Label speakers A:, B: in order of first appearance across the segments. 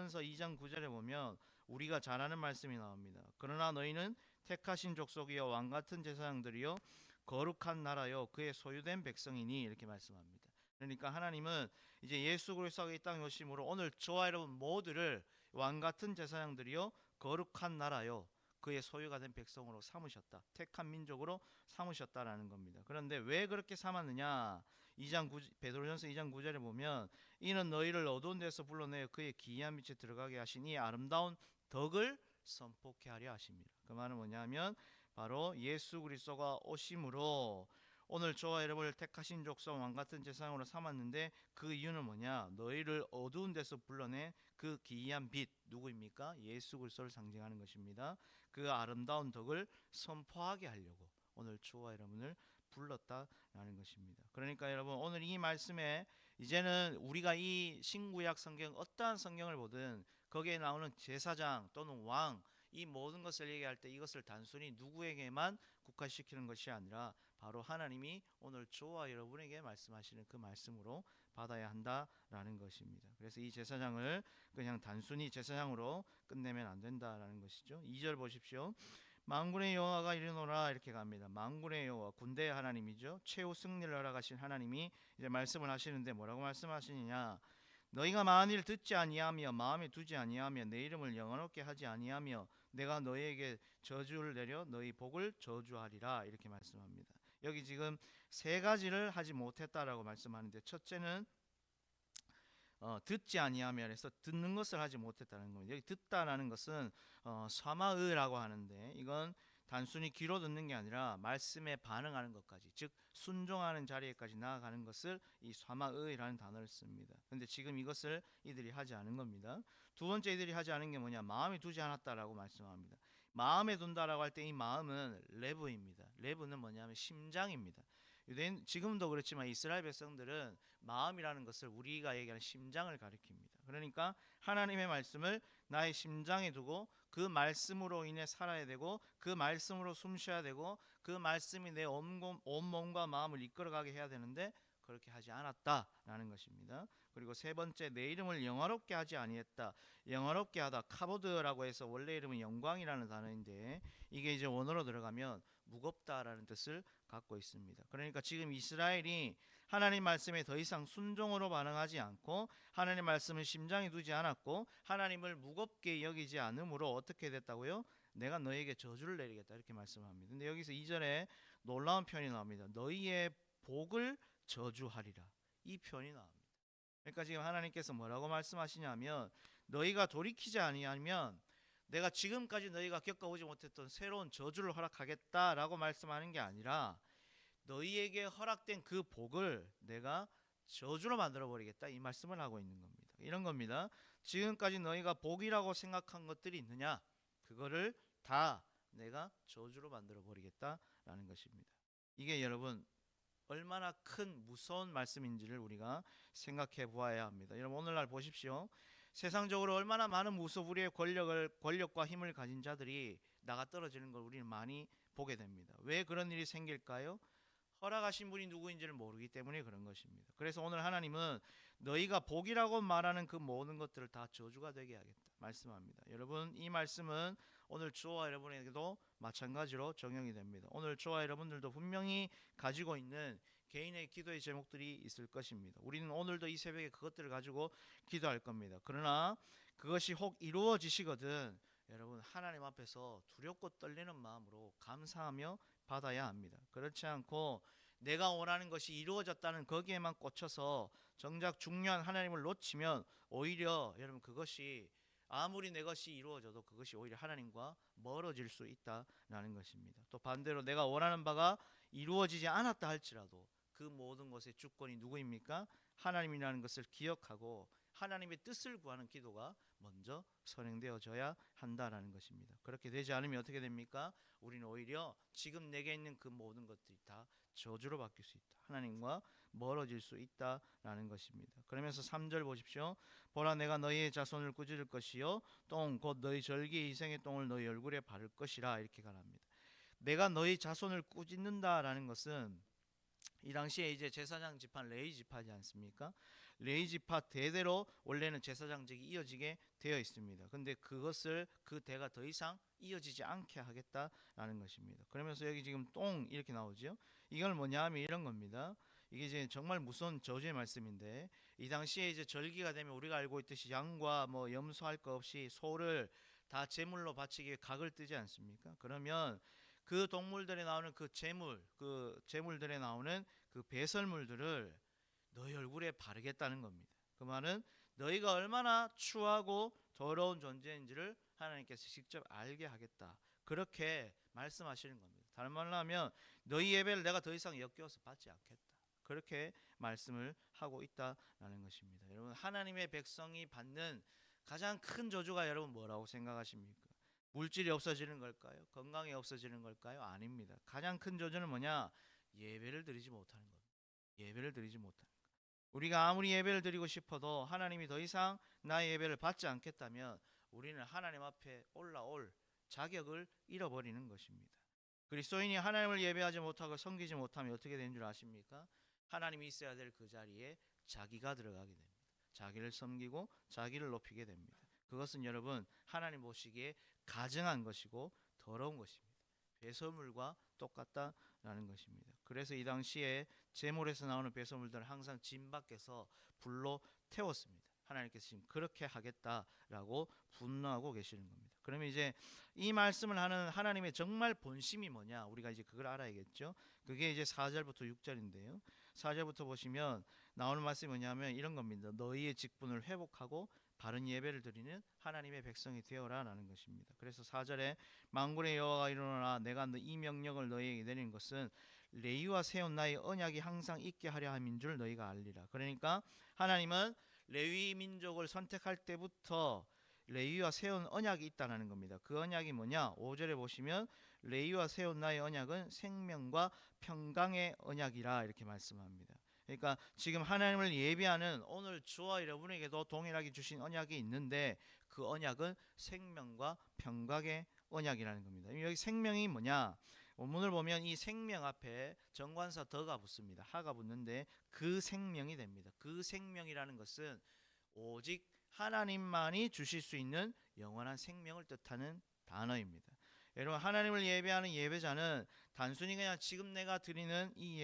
A: 베드로전서 2장 9절에 보면 우리가 잘 아는 말씀이 나옵니다. 그러나 너희는 택하신 족속이요 왕같은 제사장들이요 거룩한 나라요 그의 소유된 백성이니 이렇게 말씀합니다. 그러니까 하나님은 이제 예수 그리스도가 이 땅에 오심으로 오늘 저와 여러분 모두를 왕같은 제사장들이요 거룩한 나라요 그의 소유가 된 백성으로 삼으셨다. 택한 민족으로 삼으셨다라는 겁니다. 그런데 왜 그렇게 삼았느냐? 2장 9, 베드로전서 2장 9절에 보면 이는 너희를 어두운 데서 불러내어 그의 기이한 빛에 들어가게 하신 이 아름다운 덕을 선포케 하려 하십니다. 그 말은 뭐냐면 바로 예수 그리스도가 오심으로 오늘 저와 여러분을 택하신 족속 왕같은 제사장으로 삼았는데 그 이유는 뭐냐? 너희를 어두운 데서 불러내 그 기이한 빛 누구입니까? 예수 그리스도를 상징하는 것입니다. 그 아름다운 덕을 선포하게 하려고 오늘 저와 여러분을 불렀다라는 것입니다. 그러니까 여러분 오늘 이 말씀에 이제는 우리가 이 신구약 성경 어떠한 성경을 보든 거기에 나오는 제사장 또는 왕 이 모든 것을 얘기할 때 이것을 단순히 누구에게만 국한시키는 것이 아니라 바로 하나님이 오늘 저와 여러분에게 말씀하시는 그 말씀으로 받아야 한다라는 것입니다. 그래서 이 제사장을 그냥 단순히 제사장으로 끝내면 안 된다라는 것이죠. 2절 보십시오. 만군의 여호와가 이르노라 이렇게 갑니다. 만군의 여호와 군대의 하나님이죠. 최후 승리를 허락하신 하나님이 이제 말씀을 하시는데 뭐라고 말씀하시느냐? 너희가 만일 듣지 아니하며 마음에 두지 아니하며 내 이름을 영원롭게 하지 아니하며 내가 너희에게 저주를 내려 너희 복을 저주하리라 이렇게 말씀합니다. 여기 지금 세 가지를 하지 못했다라고 말씀하는데 첫째는 듣지 아니하며 해서 듣는 것을 하지 못했다는 겁니다. 여기 듣다라는 것은 사마의라고 하는데 이건 단순히 귀로 듣는 게 아니라 말씀에 반응하는 것까지 즉 순종하는 자리에까지 나아가는 것을 이 사마의라는 단어를 씁니다. 그런데 지금 이것을 이들이 하지 않은 겁니다. 두 번째 이들이 하지 않은 게 뭐냐? 마음에 두지 않았다라고 말씀합니다. 마음에 둔다라고 할 때 이 마음은 레브입니다. 레브는 뭐냐면 심장입니다. 유대인 지금도 그렇지만 이스라엘 백성들은 마음이라는 것을 우리가 얘기하는 심장을 가리킵니다. 그러니까 하나님의 말씀을 나의 심장에 두고 그 말씀으로 인해 살아야 되고 그 말씀으로 숨 쉬어야 되고 그 말씀이 내 온 몸과 마음을 이끌어가게 해야 되는데 그렇게 하지 않았다라는 것입니다. 그리고 세 번째 내 이름을 영화롭게 하지 아니했다. 영화롭게 하다 카보드라고 해서 원래 이름은 영광이라는 단어인데 이게 이제 원어로 들어가면 무겁다라는 뜻을 갖고 있습니다. 그러니까 지금 이스라엘이 하나님 말씀에 더 이상 순종으로 반응하지 않고 하나님 말씀을 심장에 두지 않았고 하나님을 무겁게 여기지 않으므로 어떻게 됐다고요? 내가 너에게 저주를 내리겠다 이렇게 말씀합니다. 근데 여기서 2절에 놀라운 표현이 나옵니다. 너희의 복을 저주하리라 이 표현이 나옵니다. 그러니까 지금 하나님께서 뭐라고 말씀하시냐면 너희가 돌이키지 아니하면 내가 지금까지 너희가 겪어보지 못했던 새로운 저주를 허락하겠다라고 말씀하는 게 아니라 너희에게 허락된 그 복을 내가 저주로 만들어 버리겠다 이 말씀을 하고 있는 겁니다. 이런 겁니다. 지금까지 너희가 복이라고 생각한 것들이 있느냐? 그거를 다 내가 저주로 만들어 버리겠다라는 것입니다. 이게 여러분 얼마나 큰 무서운 말씀인지를 우리가 생각해 보아야 합니다. 여러분 오늘날 보십시오. 세상적으로 얼마나 많은 무소불위의 권력과 힘을 가진 자들이 나가 떨어지는 걸 우리는 많이 보게 됩니다. 왜 그런 일이 생길까요? 허락하신 분이 누구인지를 모르기 때문에 그런 것입니다. 그래서 오늘 하나님은 너희가 복이라고 말하는 그 모든 것들을 다 저주가 되게 하겠다 말씀합니다. 여러분 이 말씀은 오늘 저와 여러분에게도 마찬가지로 적용이 됩니다. 오늘 저와 여러분들도 분명히 가지고 있는 개인의 기도의 제목들이 있을 것입니다. 우리는 오늘도 이 새벽에 그것들을 가지고 기도할 겁니다. 그러나 그것이 혹 이루어지시거든 여러분 하나님 앞에서 두렵고 떨리는 마음으로 감사하며 받아야 합니다. 그렇지 않고 내가 원하는 것이 이루어졌다는 거기에만 꽂혀서 정작 중요한 하나님을 놓치면 오히려 여러분 그것이 아무리 내 것이 이루어져도 그것이 오히려 하나님과 멀어질 수 있다라는 것입니다. 또 반대로 내가 원하는 바가 이루어지지 않았다 할지라도 그 모든 것의 주권이 누구입니까? 하나님이라는 것을 기억하고 하나님의 뜻을 구하는 기도가 먼저 선행되어져야 한다라는 것입니다. 그렇게 되지 않으면 어떻게 됩니까? 우리는 오히려 지금 내게 있는 그 모든 것들이 다 저주로 바뀔 수 있다. 하나님과 멀어질 수 있다라는 것입니다. 그러면서 3절 보십시오. 보라 내가 너희의 자손을 꾸짖을 것이요 똥 곧 너희 절기의 희생의 똥을 너희 얼굴에 바를 것이라 이렇게 가랍니다. 내가 너희 자손을 꾸짖는다라는 것은 이 당시에 이제 제사장 지판 레위 지파지 않습니까? 레위 지파 대대로 원래는 제사장직이 이어지게 되어 있습니다. 근데 그것을 그 대가 더 이상 이어지지 않게 하겠다라는 것입니다. 그러면서 여기 지금 똥 이렇게 나오죠. 이걸 뭐냐 하면 이런 겁니다. 이게 이제 정말 무서운 저주의 말씀인데, 이 당시에 이제 절기가 되면 우리가 알고 있듯이 양과 뭐 염소할 것 없이 소를 다 제물로 바치기에 각을 뜨지 않습니까? 그러면 그 동물들에 나오는 그 제물들에 나오는 그 배설물들을 너희 얼굴에 바르겠다는 겁니다. 그 말은 너희가 얼마나 추하고 더러운 존재인지를 하나님께서 직접 알게 하겠다, 그렇게 말씀하시는 겁니다. 다른 말로 하면 너희 예배를 내가 더 이상 역겨워서 받지 않겠다, 그렇게 말씀을 하고 있다라는 것입니다. 여러분, 하나님의 백성이 받는 가장 큰 저주가 여러분 뭐라고 생각하십니까? 물질이 없어지는 걸까요? 건강이 없어지는 걸까요? 아닙니다. 가장 큰 저주는 뭐냐? 예배를 드리지 못하는 겁니다. 예배를 드리지 못하는 것. 우리가 아무리 예배를 드리고 싶어도 하나님이 더 이상 나의 예배를 받지 않겠다면 우리는 하나님 앞에 올라올 자격을 잃어버리는 것입니다. 그리스도인이 하나님을 예배하지 못하고 섬기지 못하면 어떻게 되는 줄 아십니까? 하나님이 있어야 될 그 자리에 자기가 들어가게 됩니다. 자기를 섬기고 자기를 높이게 됩니다. 그것은 여러분, 하나님 보시기에 가증한 것이고 더러운 것입니다. 배설물과 똑같다라는 것입니다. 그래서 이 당시에 제물에서 나오는 배설물들을 항상 진 밖에서 불로 태웠습니다. 하나님께서 지금 그렇게 하겠다라고 분노하고 계시는 겁니다. 그러면 이제 이 말씀을 하는 하나님의 정말 본심이 뭐냐, 우리가 이제 그걸 알아야겠죠. 그게 이제 4절부터 6절인데요. 4절부터 보시면 나오는 말씀이 뭐냐면 이런 겁니다. 너희의 직분을 회복하고 바른 예배를 드리는 하나님의 백성이 되어라라는 것입니다. 그래서 4절에 만군의 여호와가 이르노라, 내가 이 명령을 너희에게 내린 것은 레위와 세운 나의 언약이 항상 있게 하려 함인 줄 너희가 알리라. 그러니까 하나님은 레위 민족을 선택할 때부터 레위와 세운 언약이 있다는 겁니다. 그 언약이 뭐냐? 5절에 보시면 레위와 세운 나의 언약은 생명과 평강의 언약이라 이렇게 말씀합니다. 그러니까 지금 하나님을 예배하는 오늘 저와 여러분에게도 동일하게 주신 언약이 있는데 그 언약은 생명과 평강의 언약이라는 겁니다. 여기 생명이 뭐냐? 원문을 보면 이 생명 앞에 정관사 더가 붙습니다. 하가 붙는데 그 생명이 됩니다. 그 생명이라는 것은 오직 하나님만이 주실 수 있는 영원한 생명을 뜻하는 단어입니다. 여러분, 하나님을 예배하는 예배자는 단순히 그냥 지금 내가 드리는 이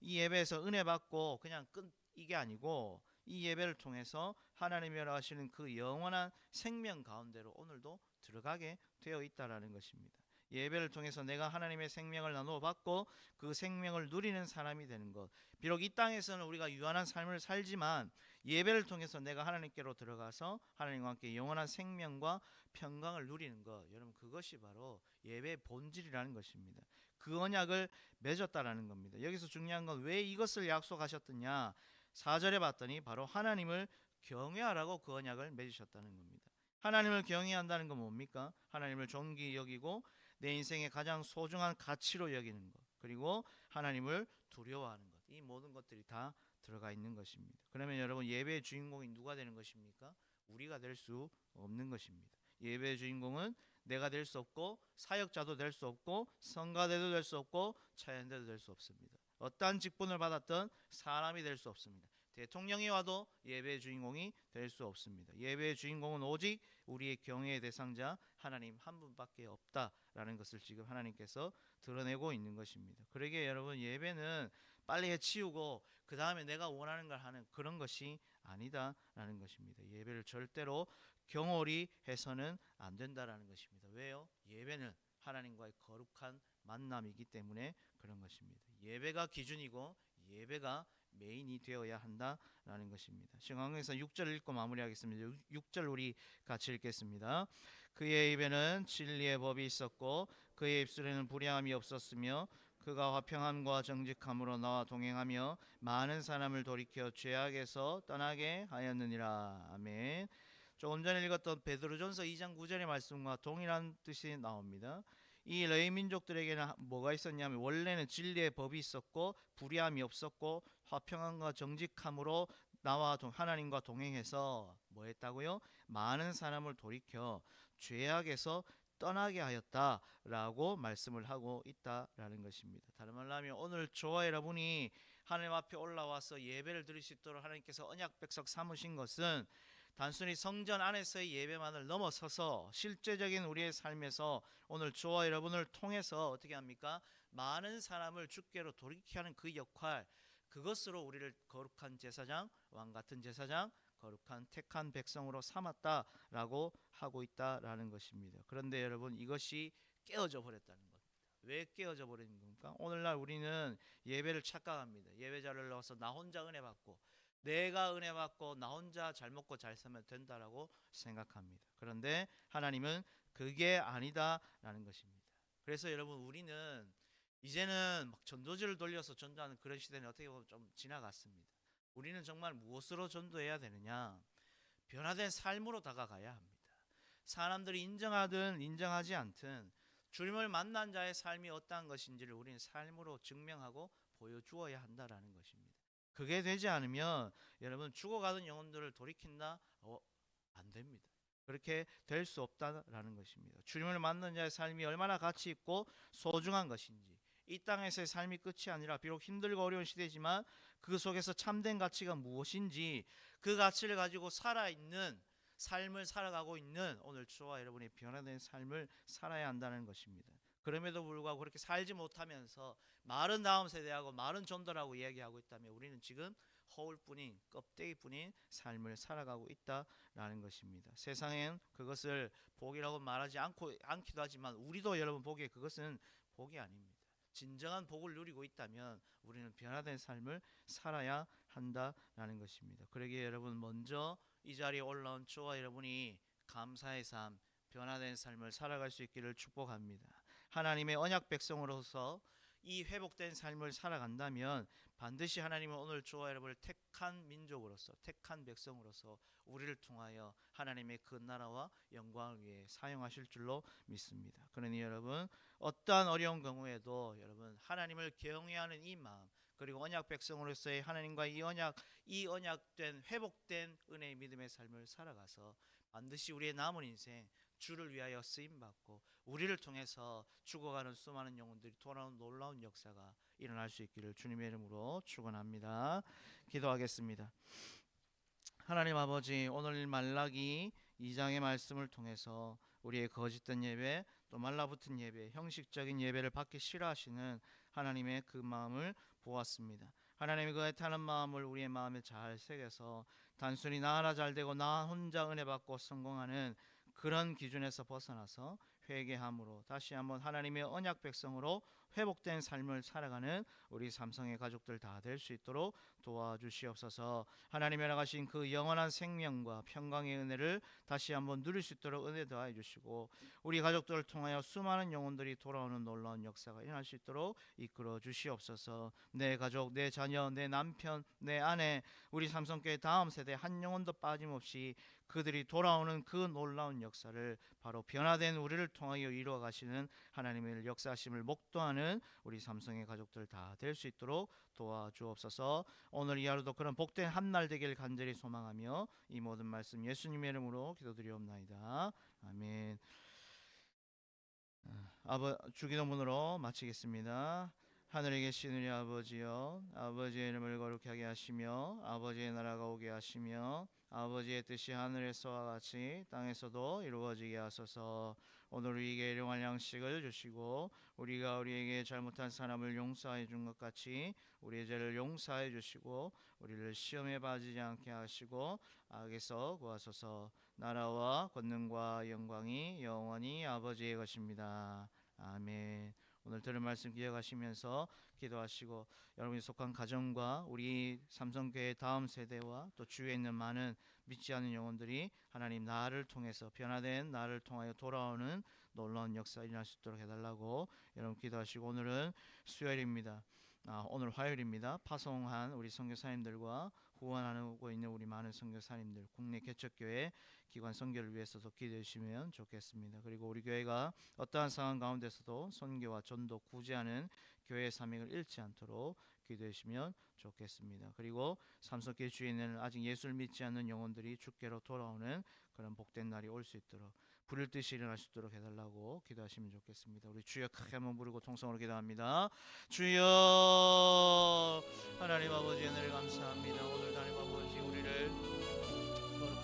A: 예배에서 은혜 받고 그냥 끝, 이게 아니고 이 예배를 통해서 하나님이라 하시는 그 영원한 생명 가운데로 오늘도 들어가게 되어 있다라는 것입니다. 예배를 통해서 내가 하나님의 생명을 나누어 받고 그 생명을 누리는 사람이 되는 것. 비록 이 땅에서는 우리가 유한한 삶을 살지만 예배를 통해서 내가 하나님께로 들어가서 하나님과 함께 영원한 생명과 평강을 누리는 것, 여러분, 그것이 바로 예배의 본질이라는 것입니다. 그 언약을 맺었다라는 겁니다. 여기서 중요한 건 왜 이것을 약속하셨느냐? 4절에 봤더니 바로 하나님을 경외하라고 그 언약을 맺으셨다는 겁니다. 하나님을 경외한다는 건 뭡니까? 하나님을 존귀 여기고 내 인생의 가장 소중한 가치로 여기는 것, 그리고 하나님을 두려워하는 것, 이 모든 것들이 다 들어가 있는 것입니다. 그러면 여러분, 예배의 주인공이 누가 되는 것입니까? 우리가 될 수 없는 것입니다. 예배의 주인공은 내가 될 수 없고 사역자도 될 수 없고 성가대도 될 수 없고 차연대도 될 수 없습니다. 어떠한 직분을 받았던 사람이 될 수 없습니다. 대통령이 와도 예배의 주인공이 될 수 없습니다. 예배의 주인공은 오직 우리의 경외의 대상자 하나님 한 분밖에 없다라는 것을 지금 하나님께서 드러내고 있는 것입니다. 그러기에 여러분, 예배는 빨리 해치우고 그 다음에 내가 원하는 걸 하는 그런 것이 아니다라는 것입니다. 예배를 절대로 경홀히 해서는 안 된다라는 것입니다. 왜요? 예배는 하나님과의 거룩한 만남이기 때문에 그런 것입니다. 예배가 기준이고 예배가 메인이 되어야 한다라는 것입니다. 신강에서 6절 읽고 마무리하겠습니다. 6절 우리 같이 읽겠습니다. 그의 입에는 진리의 법이 있었고 그의 입술에는 불의함이 없었으며 그가 화평함과 정직함으로 나와 동행하며 많은 사람을 돌이켜 죄악에서 떠나게 하였느니라. 아멘. 조금 전에 읽었던 베드로전서 2장 9절의 말씀과 동일한 뜻이 나옵니다. 이 레위 민족들에게는 뭐가 있었냐면 원래는 진리의 법이 있었고 불의함이 없었고 화평함과 정직함으로 나와 하나님과 동행해서 뭐 했다고요? 많은 사람을 돌이켜 죄악에서 떠나게 하였다라고 말씀을 하고 있다라는 것입니다. 다른 말로 하면 오늘 저와 여러분이 하나님 앞에 올라와서 예배를 드릴 수 있도록 하나님께서 언약 백성 삼으신 것은 단순히 성전 안에서의 예배만을 넘어서서 실제적인 우리의 삶에서 오늘 저와 여러분을 통해서 어떻게 합니까? 많은 사람을 주께로 돌이키게 하는 그 역할, 그것으로 우리를 거룩한 제사장, 왕 같은 제사장, 거룩한 택한 백성으로 삼았다라고 하고 있다라는 것입니다. 그런데 여러분, 이것이 깨어져 버렸다는 겁니다. 왜 깨어져 버리는 겁니까? 오늘날 우리는 예배를 착각합니다. 예배자를 넣어서 나 혼자 은혜 받고, 내가 은혜 받고 나 혼자 잘 먹고 잘 살면 된다라고 생각합니다. 그런데 하나님은 그게 아니다라는 것입니다. 그래서 여러분, 우리는 이제는 막 전도지를 돌려서 전도하는 그런 시대는 어떻게 보면 좀 지나갔습니다. 우리는 정말 무엇으로 전도해야 되느냐? 변화된 삶으로 다가가야 합니다. 사람들이 인정하든 인정하지 않든 주님을 만난 자의 삶이 어떠한 것인지를 우리는 삶으로 증명하고 보여주어야 한다라는 것입니다. 그게 되지 않으면 여러분, 죽어가던 영혼들을 돌이킨다? 안 됩니다. 그렇게 될 수 없다라는 것입니다. 주님을 만난 자의 삶이 얼마나 가치 있고 소중한 것인지, 이 땅에서의 삶이 끝이 아니라 비록 힘들고 어려운 시대지만 그 속에서 참된 가치가 무엇인지, 그 가치를 가지고 살아있는 삶을 살아가고 있는 오늘 저와 여러분의 변화된 삶을 살아야 한다는 것입니다. 그럼에도 불구하고 그렇게 살지 못하면서 말은 다음 세대하고 말은 전도라고 이야기하고 있다면 우리는 지금 허울뿐인, 껍데기뿐인 삶을 살아가고 있다라는 것입니다. 세상엔 그것을 복이라고 말하지 않기도 하지만 우리도 여러분 보기에 그것은 복이 아닙니다. 진정한 복을 누리고 있다면 우리는 변화된 삶을 살아야 한다라는 것입니다. 그러기에 여러분, 먼저 이 자리에 올라온 저와 여러분이 감사의 삶, 변화된 삶을 살아갈 수 있기를 축복합니다. 하나님의 언약 백성으로서 이 회복된 삶을 살아간다면 반드시 하나님은 오늘 저와 여러분을 택한 민족으로서, 택한 백성으로서 우리를 통하여 하나님의 그 나라와 영광을 위해 사용하실 줄로 믿습니다. 그러니 여러분, 어떠한 어려운 경우에도 여러분, 하나님을 경외하는 이 마음, 그리고 언약 백성으로서의 하나님과 이 언약된 회복된 은혜의 믿음의 삶을 살아가서 반드시 우리의 남은 인생 주를 위하여 쓰임 받고 우리를 통해서 죽어가는 수많은 영혼들이 돌아오는 놀라운 역사가 일어날 수 있기를 주님의 이름으로 축원합니다. 기도하겠습니다. 하나님 아버지, 오늘 말라기 2장의 말씀을 통해서 우리의 거짓된 예배, 또 말라붙은 예배, 형식적인 예배를 받기 싫어하시는 하나님의 그 마음을 보았습니다. 하나님의 그 애타는 마음을 우리의 마음에 잘 새겨서 단순히 나 하나 잘되고 나 혼자 은혜 받고 성공하는 그런 기준에서 벗어나서 회개함으로 다시 한번 하나님의 언약 백성으로 회복된 삶을 살아가는 우리 삼성의 가족들 다 될 수 있도록 도와주시옵소서. 하나님이 허락하신 그 영원한 생명과 평강의 은혜를 다시 한번 누릴 수 있도록 은혜 더하여 주시고, 우리 가족들을 통하여 수많은 영혼들이 돌아오는 놀라운 역사가 일어날 수 있도록 이끌어 주시옵소서. 내 가족, 내 자녀, 내 남편, 내 아내, 우리 삼성교회 다음 세대 한 영혼도 빠짐없이 그들이 돌아오는 그 놀라운 역사를 바로 변화된 우리를 통하여 이루어 가시는 하나님의 역사하심을 목도하는 우리 삼성의 가족들 다 될 수 있도록 도와주옵소서. 오늘 이 하루도 그런 복된 한날 되길 간절히 소망하며 이 모든 말씀 예수님의 이름으로 기도드리옵나이다. 아멘. 주기도문으로 마치겠습니다. 하늘에 계신 우리 아버지여, 아버지의 이름을 거룩하게 하시며 아버지의 나라가 오게 하시며 아버지의 뜻이 하늘에서와 같이 땅에서도 이루어지게 하소서. 오늘 우리에게 일용할 양식을 주시고 우리가 우리에게 잘못한 사람을 용서해 준 것 같이 우리의 죄를 용서해 주시고 우리를 시험에 빠지지 않게 하시고 악에서 구하소서. 나라와 권능과 영광이 영원히 아버지의 것입니다. 아멘. 오늘 들은 말씀 기억하시면서 기도하시고 여러분이 속한 가정과 우리 삼성교회 다음 세대와 또 주위에 있는 많은 믿지 않는 영혼들이 하나님 나를 통해서 변화된 나를 통하여 돌아오는 놀라운 역사 일어날 수 있도록 해달라고 여러분 기도하시고, 오늘은 수요일입니다. 오늘 화요일입니다. 파송한 우리 선교사님들과 후원하고 있는 우리 많은 선교사님들, 국내 개척교회 기관 선교를 위해서도 기도해 주시면 좋겠습니다. 그리고 우리 교회가 어떠한 상황 가운데서도 선교와 전도 구제하는 교회의 사명을 잃지 않도록 기도하시면 좋겠습니다. 그리고 삼성교회 주에는 아직 예수를 믿지 않는 영혼들이 주께로 돌아오는 그런 복된 날이 올 수 있도록 부를 듯이 일어날 수 있도록 해달라고 기도하시면 좋겠습니다. 우리 주여 크게 한번 부르고 통성으로 기도합니다. 주여, 하나님 아버지 은혜를 감사합니다. 오늘 하나님 아버지 우리를